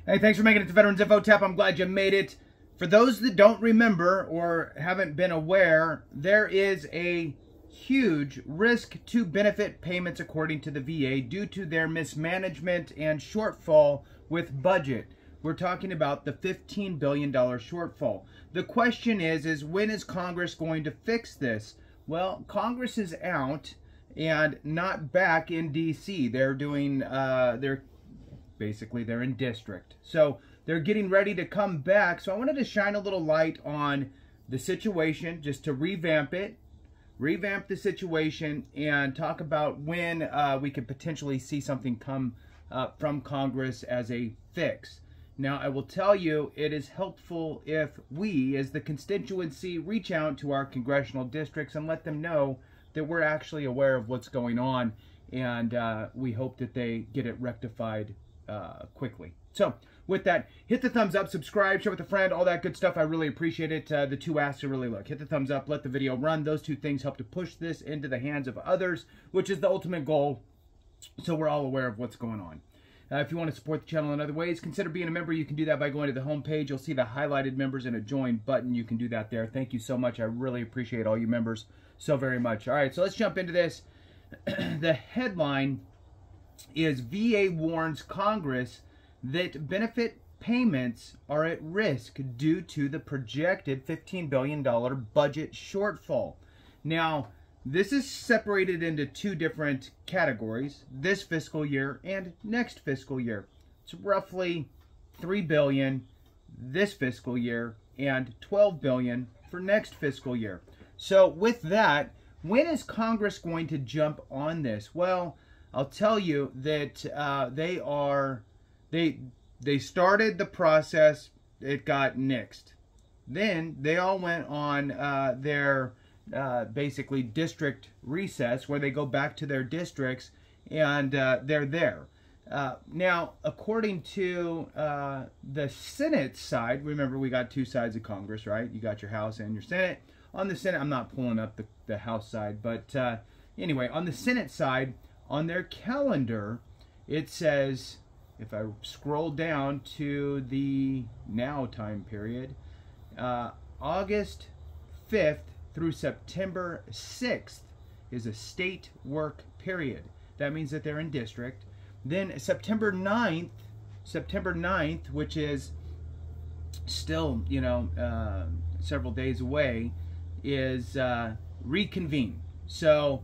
Hey, thanks for making it to Veterans Info Tap. I'm glad you made it. For those that don't remember or haven't been aware, there is a huge risk to benefit payments according to the VA due to their mismanagement and shortfall with budget. We're talking about the $15 billion shortfall. The question is when is Congress going to fix this? Well, Congress is out and not back in D.C. They're doing, basically they're in district. So they're getting ready to come back. So I wanted to shine a little light on the situation, just to revamp the situation, and talk about when we could potentially see something come from Congress as a fix. Now, I will tell you, it is helpful if we, as the constituency, reach out to our congressional districts and let them know that we're actually aware of what's going on, and we hope that they get it rectified quickly. So, with that, hit the thumbs up, subscribe, share with a friend, all that good stuff. I really appreciate it. The two asks are really look. Hit the thumbs up, let the video run. Those two things help to push this into the hands of others, which is the ultimate goal, so we're all aware of what's going on. If you want to support the channel in other ways, consider being a member. You can do that by going to the home page. You'll see the highlighted members and a join button. You can do that there. Thank you so much. I really appreciate all you members so very much. All right, so let's jump into this. The headline is VA warns Congress that benefit payments are at risk due to the projected $15 billion budget shortfall. Now, this is separated into two different categories, this fiscal year and next fiscal year. It's roughly $3 billion this fiscal year and $12 billion for next fiscal year. So with that, when is Congress going to jump on this? Well, I'll tell you that they started the process, it got nixed. Then they all went on their basically district recess, where they go back to their districts, and they're there. Now, according to the Senate side, remember we got two sides of Congress, right? You got your House and your Senate. On the Senate, I'm not pulling up the House side, but anyway, on the Senate side, on their calendar, it says, if I scroll down to the now time period, August 5th through September 6th is a state work period. That means that they're in district. Then September 9th, which is still, several days away, is reconvene. So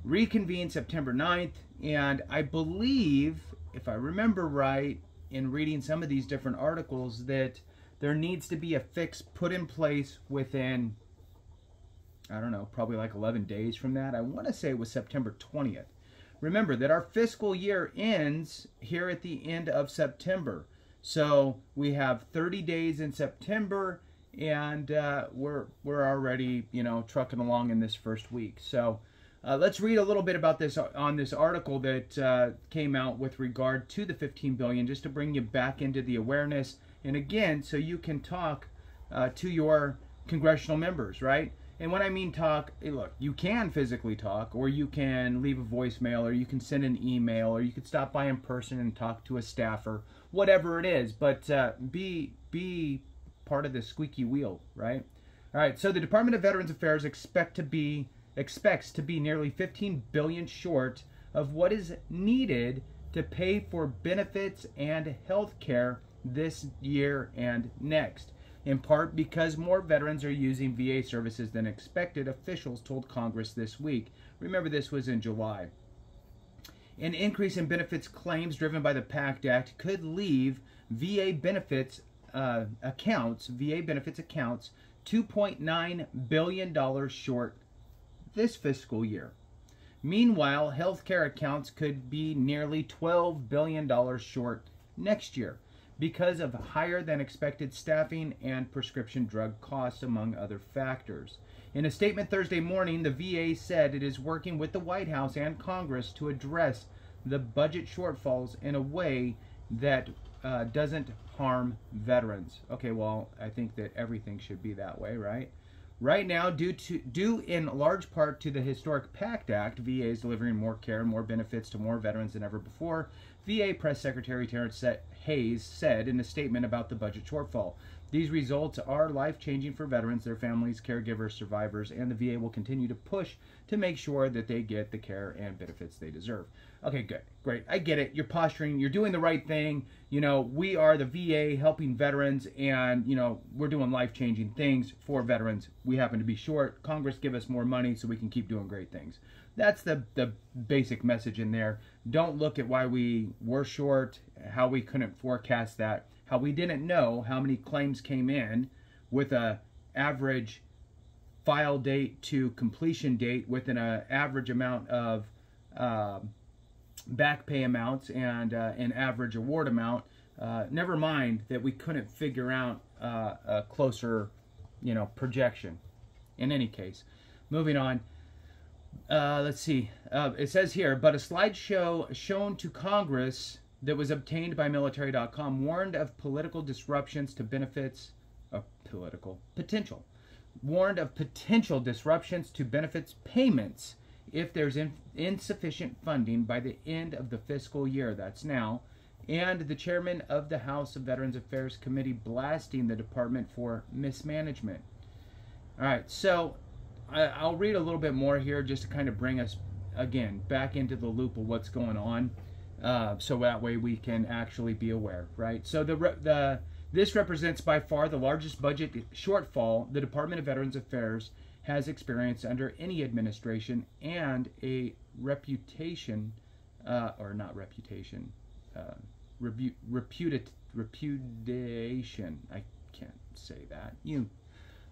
reconvene September 9th, and I believe, if I remember right, in reading some of these different articles, that there needs to be a fix put in place within, I don't know, probably like 11 days from that. I want to say it was September 20th. Remember that our fiscal year ends here at the end of September. So we have 30 days in September, and we're already, trucking along in this first week. So let's read a little bit about this on this article that came out with regard to the $15 billion, just to bring you back into the awareness. And again, so you can talk to your congressional members, right? And when I mean talk, look, you can physically talk, or you can leave a voicemail, or you can send an email, or you could stop by in person and talk to a staffer, whatever it is. But be part of the squeaky wheel, right? All right, so the Department of Veterans Affairs expects to be nearly $15 billion short of what is needed to pay for benefits and health care this year and next, in part because more veterans are using VA services than expected, officials told Congress this week. Remember, this was in July. An increase in benefits claims driven by the PACT Act could leave VA benefits accounts $2.9 billion short this fiscal year. Meanwhile, healthcare accounts could be nearly $12 billion short next year, because of higher than expected staffing and prescription drug costs, among other factors. In a statement Thursday morning, the VA said it is working with the White House and Congress to address the budget shortfalls in a way that doesn't harm veterans. Okay, well, I think that everything should be that way, right? Right now, due in large part to the historic PACT Act, VA is delivering more care and more benefits to more veterans than ever before. VA Press Secretary Terrence Hayes said in a statement about the budget shortfall. These results are life-changing for veterans, their families, caregivers, survivors, and the VA will continue to push to make sure that they get the care and benefits they deserve. Okay, good. Great. I get it. You're posturing. You're doing the right thing. You know, we are the VA helping veterans, and, you know, we're doing life-changing things for veterans. We happen to be short. Congress give us more money so we can keep doing great things. That's the basic message in there. Don't look at why we were short, how we couldn't forecast that, how we didn't know how many claims came in with a average file date to completion date with an average amount of back pay amounts and an average award amount. Never mind that we couldn't figure out a closer, projection. In any case, moving on. Let's see. It says here, but a slideshow shown to Congress that was obtained by military.com warned of political disruptions to benefits warned of potential disruptions to benefits payments if there's insufficient funding by the end of the fiscal year. That's now. And the chairman of the House of Veterans Affairs Committee blasting the department for mismanagement. All right, so I'll read a little bit more here just to kind of bring us, again, back into the loop of what's going on, so that way we can actually be aware, right? So this represents by far the largest budget shortfall the Department of Veterans Affairs has experienced under any administration, and a reputation, repudiation. I can't say that.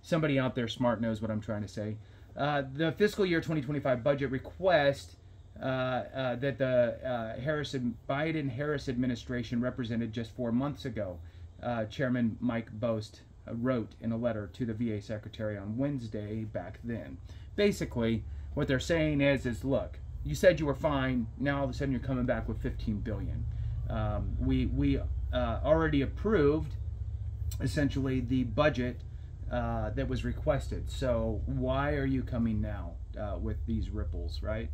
Somebody out there smart knows what I'm trying to say. The fiscal year 2025 budget request that the Biden-Harris administration represented just 4 months ago, Chairman Mike Bost wrote in a letter to the VA Secretary on Wednesday back then. Basically, what they're saying is look, you said you were fine, now all of a sudden you're coming back with $15 billion. We already approved, essentially, the budget that was requested. So why are you coming now with these ripples, right?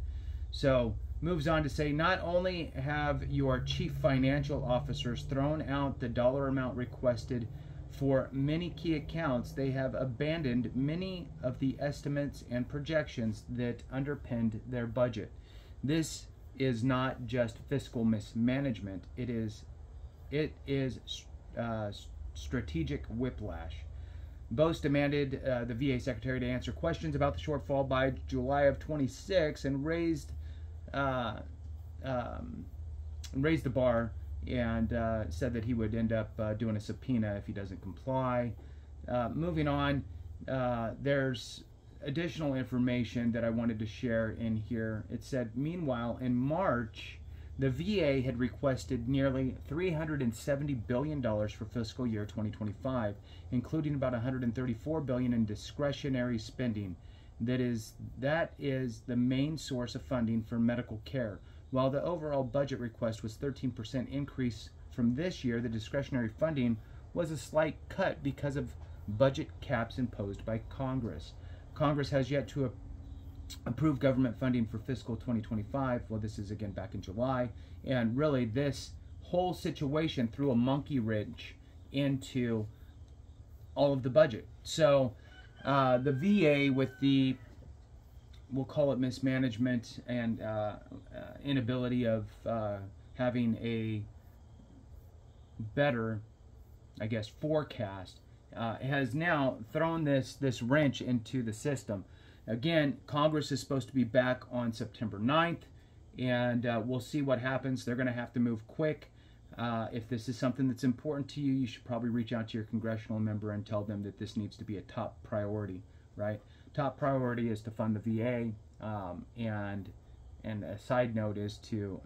So moves on to say, not only have your chief financial officers thrown out the dollar amount requested for many key accounts, they have abandoned many of the estimates and projections that underpinned their budget. This is not just fiscal mismanagement. It is strategic whiplash. Bost demanded the VA Secretary to answer questions about the shortfall by July of 26 and raised the bar and said that he would end up doing a subpoena if he doesn't comply. Moving on, there's additional information that I wanted to share in here. It said, meanwhile, in March, the VA had requested nearly $370 billion for fiscal year 2025, including about $134 billion in discretionary spending. That is the main source of funding for medical care. While the overall budget request was 13% increase from this year, the discretionary funding was a slight cut because of budget caps imposed by Congress. Congress has yet to approve government funding for fiscal 2025. Well, this is again back in July, and really this whole situation threw a monkey wrench into all of the budget. So the VA, with the, we'll call it mismanagement and inability of having a better, I guess, forecast, has now thrown this wrench into the system. Again, Congress is supposed to be back on September 9th, and we'll see what happens. They're going to have to move quick. If this is something that's important to you, you should probably reach out to your congressional member and tell them that this needs to be a top priority, right? Top priority is to fund the VA, and a side note is to,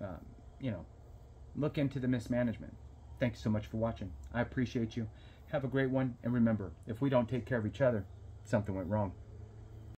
look into the mismanagement. Thanks so much for watching. I appreciate you. Have a great one, and remember, if we don't take care of each other, something went wrong.